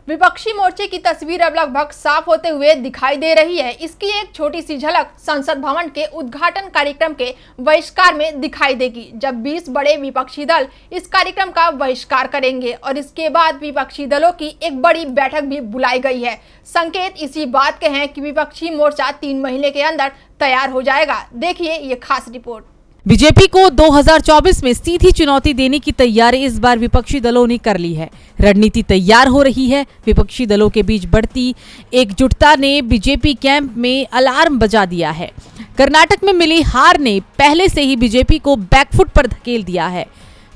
विपक्षी मोर्चे की तस्वीर अब लगभग साफ होते हुए दिखाई दे रही है। इसकी एक छोटी सी झलक संसद भवन के उद्घाटन कार्यक्रम के बहिष्कार में दिखाई देगी, जब 20 बड़े विपक्षी दल इस कार्यक्रम का बहिष्कार करेंगे और इसके बाद विपक्षी दलों की एक बड़ी बैठक भी बुलाई गई है। संकेत इसी बात के हैं कि विपक्षी मोर्चा 3 महीने के अंदर तैयार हो जाएगा। देखिए ये खास रिपोर्ट। बीजेपी को 2024 में सीधी चुनौती देने की तैयारी इस बार विपक्षी दलों ने कर ली है। रणनीति तैयार हो रही है। विपक्षी दलों के बीच बढ़ती एकजुटता ने बीजेपी कैंप में अलार्म बजा दिया है। कर्नाटक में मिली हार ने पहले से ही बीजेपी को बैकफुट पर धकेल दिया है।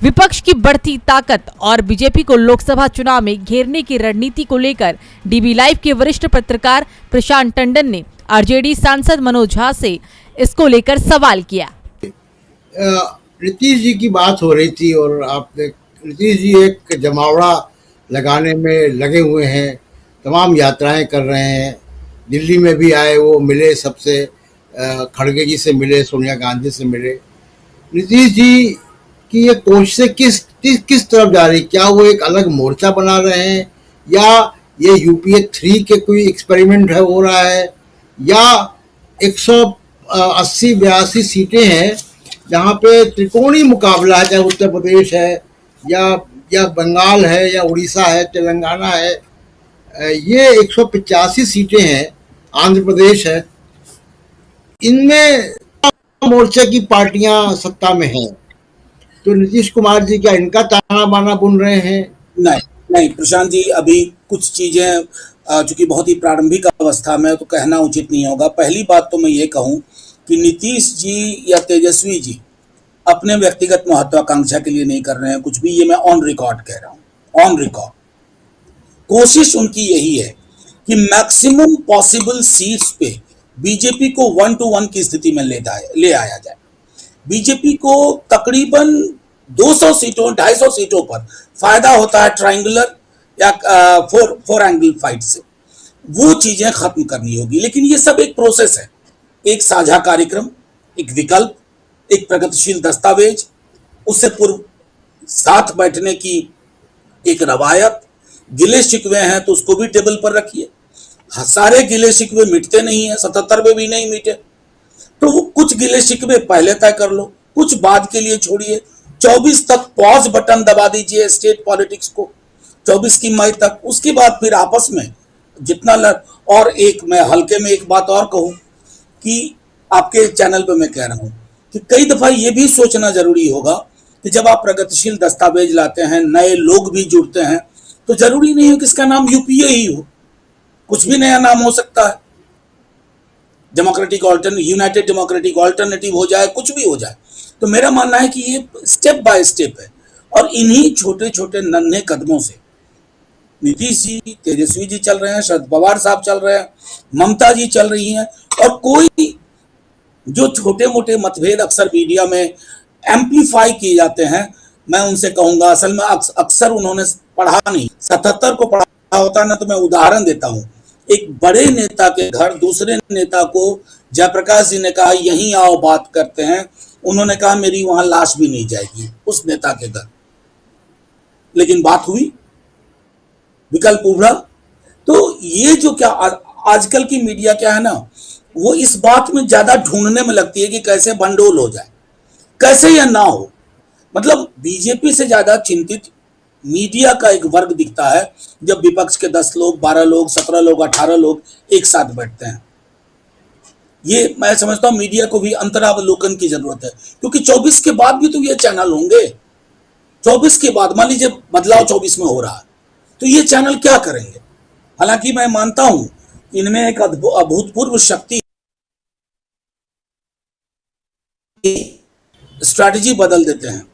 विपक्ष की बढ़ती ताकत और बीजेपी को लोकसभा चुनाव में घेरने की रणनीति को लेकर डीबी लाइव के वरिष्ठ पत्रकार प्रशांत टंडन ने आरजेडी सांसद मनोज झा से इसको लेकर सवाल किया। नीतीश जी की बात हो रही थी और आपने नीतीश जी एक जमावड़ा लगाने में लगे हुए हैं, तमाम यात्राएं कर रहे हैं। दिल्ली में भी आए, वो मिले सबसे, खड़गे जी से मिले, सोनिया गांधी से मिले। नीतीश जी की ये कोशिशें किस तरफ जा रही? क्या वो एक अलग मोर्चा बना रहे हैं या ये यूपीए 3 के कोई एक्सपेरिमेंट है हो रहा है, या 180-82 सीटें हैं जहाँ पे त्रिकोणीय मुकाबला है, चाहे उत्तर प्रदेश है या बंगाल है या उड़ीसा है, तेलंगाना है, ये 185 सीटें हैं, आंध्र प्रदेश है, इनमें मोर्चे की पार्टियां सत्ता में हैं। तो नीतीश कुमार जी क्या इनका ताना बाना बुन रहे हैं? नहीं प्रशांत जी, अभी कुछ चीजें चूंकि बहुत ही प्रारंभिक अवस्था में, तो कहना उचित नहीं होगा। पहली बात तो मैं ये कहूँ कि नीतीश जी या तेजस्वी जी अपने व्यक्तिगत महत्वाकांक्षा के लिए नहीं कर रहे हैं कुछ भी। ये मैं ऑन रिकॉर्ड कह रहा हूँ, ऑन रिकॉर्ड। कोशिश उनकी यही है कि मैक्सिमम पॉसिबल सीट्स पे बीजेपी को 1-1 की स्थिति में ले आया जाए। बीजेपी को तकरीबन 200 सीटों 250 सीटों पर फायदा होता है ट्रायंगुलर या 4 एंगल फाइट से। वो चीजें खत्म करनी होगी, लेकिन ये सब एक प्रोसेस है। एक साझा कार्यक्रम, एक विकल्प, एक प्रगतिशील दस्तावेज, उससे पूर्व साथ बैठने की एक रवायत। गिले शिकवे हैं तो उसको भी टेबल पर रखिए। सारे गिले शिकवे मिटते नहीं है, 77 में भी नहीं मिटे, तो वो कुछ गिले शिकवे पहले तय कर लो, कुछ बाद के लिए छोड़िए। 24 तक पॉज बटन दबा दीजिए स्टेट पॉलिटिक्स को, 24 की मई तक। उसके बाद फिर आपस में जितना और एक मैं हल्के में एक बात और कहूं कि आपके चैनल पे मैं कह रहा हूं कि कई दफा ये भी सोचना जरूरी होगा कि जब आप प्रगतिशील दस्तावेज लाते हैं, नए लोग भी जुड़ते हैं, तो जरूरी नहीं हो कि इसका नाम यूपीए ही हो, कुछ भी नया नाम हो सकता है। यूनाइटेड डेमोक्रेटिक ऑल्टरनेटिव हो जाए, कुछ भी हो जाए। तो मेरा मानना है कि ये स्टेप बाय स्टेप है और इन्हीं छोटे छोटे नन्हे कदमों से नीतीश जी, तेजस्वी जी चल रहे हैं, शरद पवार साहब चल रहे हैं, ममता जी चल रही हैं, और कोई जो छोटे मोटे मतभेद अक्सर मीडिया में एम्पलीफाई किए जाते हैं, मैं उनसे कहूंगा असल में अक्सर उन्होंने पढ़ा नहीं। 77 को पढ़ा होता ना, तो मैं उदाहरण देता हूं। एक बड़े नेता के घर दूसरे नेता को जयप्रकाश जी ने कहा यहीं आओ बात करते हैं, उन्होंने कहा मेरी वहां लाश भी नहीं जाएगी उस नेता के घर, लेकिन बात हुई, विकल्प उभरा। तो ये जो क्या आजकल की मीडिया क्या है ना, वो इस बात में ज्यादा ढूंढने में लगती है कि कैसे बंडोल हो जाए, कैसे या ना हो। मतलब बीजेपी से ज्यादा चिंतित मीडिया का एक वर्ग दिखता है जब विपक्ष के 10 लोग, 12 लोग, 17 लोग, 18 लोग एक साथ बैठते हैं। ये मैं समझता हूं मीडिया को भी अंतरावलोकन की जरूरत है, क्योंकि 24 के बाद भी तो ये चैनल होंगे। 24 के बाद मान लीजिए बदलाव 24 में हो रहा है, तो ये चैनल क्या करेंगे? हालांकि मैं मानता हूं कि इनमें एक अभूतपूर्व शक्ति, स्ट्रैटेजी बदल देते हैं।